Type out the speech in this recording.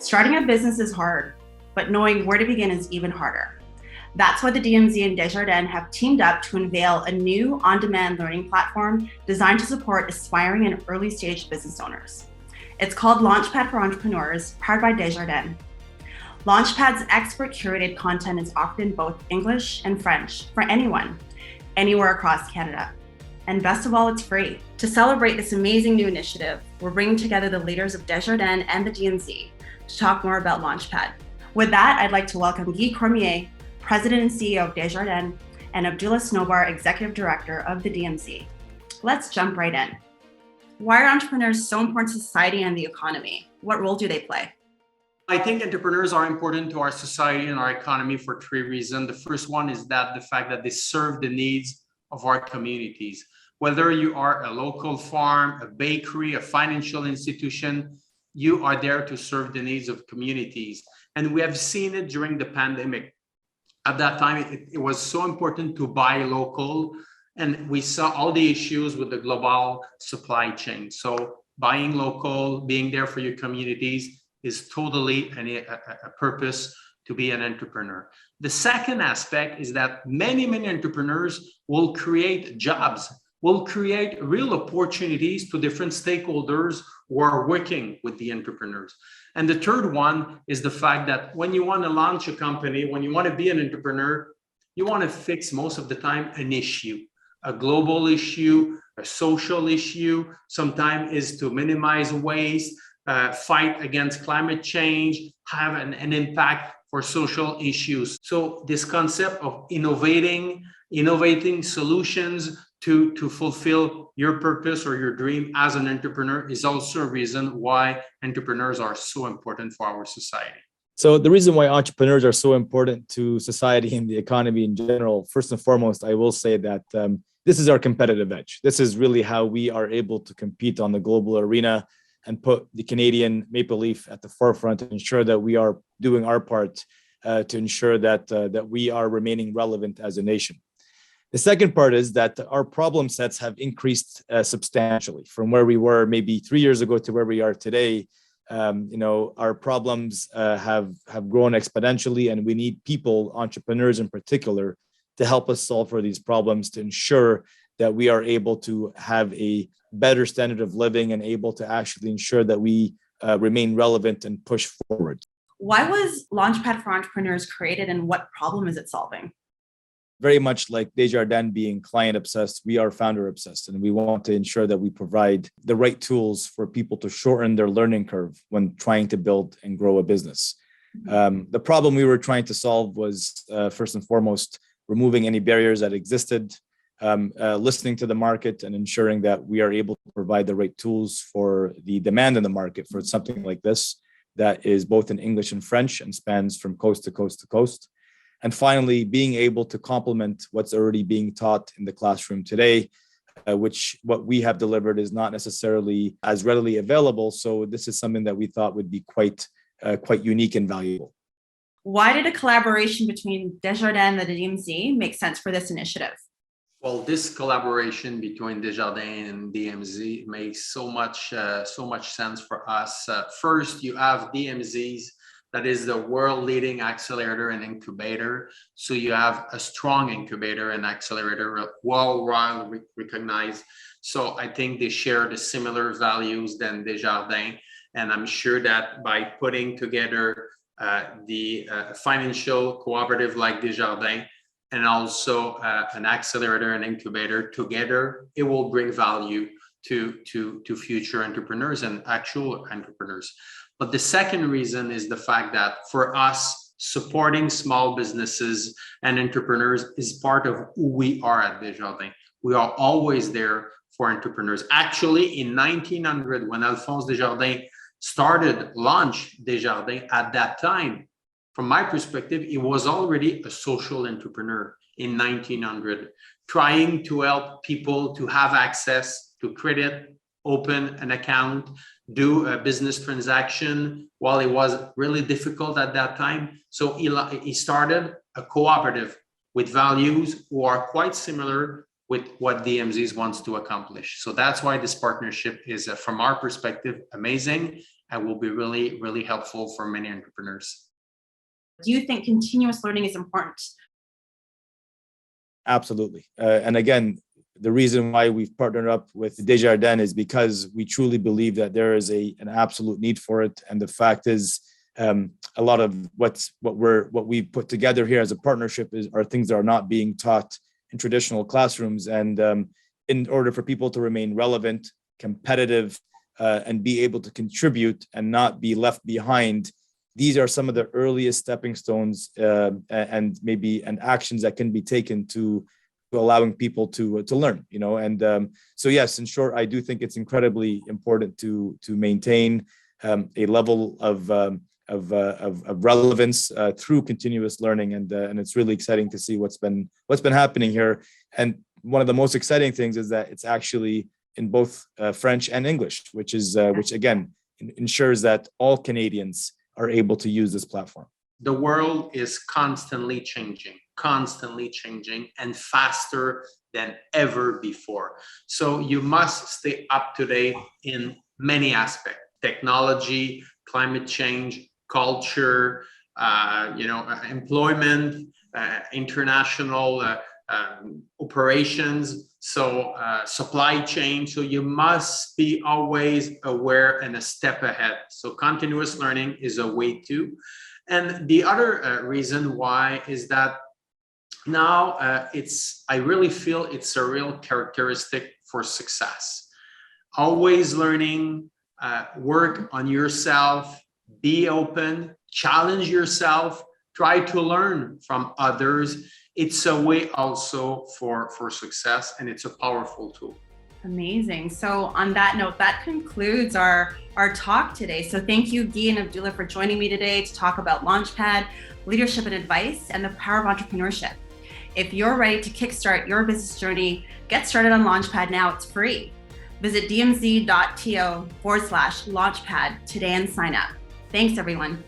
Starting a business is hard, but knowing where to begin is even harder. That's why the DMZ and Desjardins have teamed up to unveil a new on-demand learning platform designed to support aspiring and early-stage business owners. It's called Launchpad for Entrepreneurs, powered by Desjardins. Launchpad's expert curated content is offered in both English and French for anyone, anywhere across Canada. And best of all, it's free. To celebrate this amazing new initiative, we're bringing together the leaders of Desjardins and the DMZ to talk more about Launchpad. With that, I'd like to welcome Guy Cormier, President and CEO of Desjardins, and Abdullah Snobar, Executive Director of the DMZ. Let's jump right in. Why are entrepreneurs so important to society and the economy? What role do they play? I think entrepreneurs are important to our society and our economy for three reasons. The first one is that the fact that they serve the needs of our communities. Whether you are a local farm, a bakery, a financial institution, you are there to serve the needs of communities. And we have seen it during the pandemic. At that time, it was so important to buy local, and we saw all the issues with the global supply chain. So buying local, being there for your communities is totally a purpose to be an entrepreneur. The second aspect is that many entrepreneurs will create jobs, will create real opportunities to different stakeholders who are working with the entrepreneurs. And the third one is the fact that when you want to launch a company, when you want to be an entrepreneur, you want to fix most of the time an issue, a global issue, a social issue. Sometimes is to minimize waste, fight against climate change, have an impact for social issues. So this concept of innovating solutions to fulfill your purpose or your dream as an entrepreneur is also a reason why entrepreneurs are so important for our society. So the reason why entrepreneurs are so important to society and the economy in general, first and foremost, I will say that this is our competitive edge. This is really how we are able to compete on the global arena and put the Canadian Maple Leaf at the forefront to ensure that we are doing our part to ensure that we are remaining relevant as a nation. The second part is that our problem sets have increased substantially from where we were maybe 3 years ago to where we are today. Our problems have grown exponentially, and we need people, entrepreneurs in particular, to help us solve for these problems to ensure that we are able to have a better standard of living and able to actually ensure that we remain relevant and push forward. Why was Launchpad for Entrepreneurs created, and what problem is it solving? Very much like Desjardins being client obsessed, we are founder obsessed, and we want to ensure that we provide the right tools for people to shorten their learning curve when trying to build and grow a business. The problem we were trying to solve was first and foremost, removing any barriers that existed, listening to the market and ensuring that we are able to provide the right tools for the demand in the market for something like this that is both in English and French and spans from coast to coast to coast. And finally, being able to complement what's already being taught in the classroom today, which what we have delivered is not necessarily as readily available. So this is something that we thought would be quite unique and valuable. Why did a collaboration between Desjardins and the DMZ make sense for this initiative? Well, this collaboration between Desjardins and DMZ makes so much sense for us. First, you have DMZs, that is the world leading accelerator and incubator. So you have a strong incubator and accelerator, well recognized. So I think they share the similar values than Desjardins. And I'm sure that by putting together the financial cooperative like Desjardins and also an accelerator and incubator together, it will bring value to future entrepreneurs and actual entrepreneurs. But the second reason is the fact that for us, supporting small businesses and entrepreneurs is part of who we are at Desjardins. We are always there for entrepreneurs. Actually, in 1900, when Alphonse Desjardins launched Desjardins, at that time, from my perspective, he was already a social entrepreneur in 1900, trying to help people to have access to credit, open an account, do a business transaction while it was really difficult at that time. So he started a cooperative with values who are quite similar with what DMZ wants to accomplish. So that's why this partnership is, from our perspective, amazing. and will be really, really helpful for many entrepreneurs. Do you think continuous learning is important? Absolutely. And again, the reason why we've partnered up with Desjardins is because we truly believe that there is an absolute need for it. And the fact is, a lot of what we've put together here as a partnership are things that are not being taught in traditional classrooms. And in order for people to remain relevant, competitive, and be able to contribute and not be left behind, these are some of the earliest stepping stones and actions that can be taken to allowing people to learn, and so yes, in short, I do think it's incredibly important to maintain a level of relevance through continuous learning, and it's really exciting to see what's been happening here. And one of the most exciting things is that it's actually in both French and English, which again ensures that all Canadians are able to use this platform. The world is constantly changing and faster than ever before. So you must stay up to date in many aspects: technology, climate change, culture, employment, international operations, so supply chain. So you must be always aware and a step ahead. So continuous learning is a way to. And the other reason why is that now I really feel it's a real characteristic for success. Always learning, work on yourself, be open, challenge yourself, try to learn from others. It's a way also for success, and it's a powerful tool. Amazing. So on that note, that concludes our talk today. So thank you, Guy and Abdullah, for joining me today to talk about Launchpad, leadership and advice, and the power of entrepreneurship. If you're ready to kickstart your business journey, get started on Launchpad now. It's free. Visit dmz.to/launchpad today and sign up. Thanks, everyone.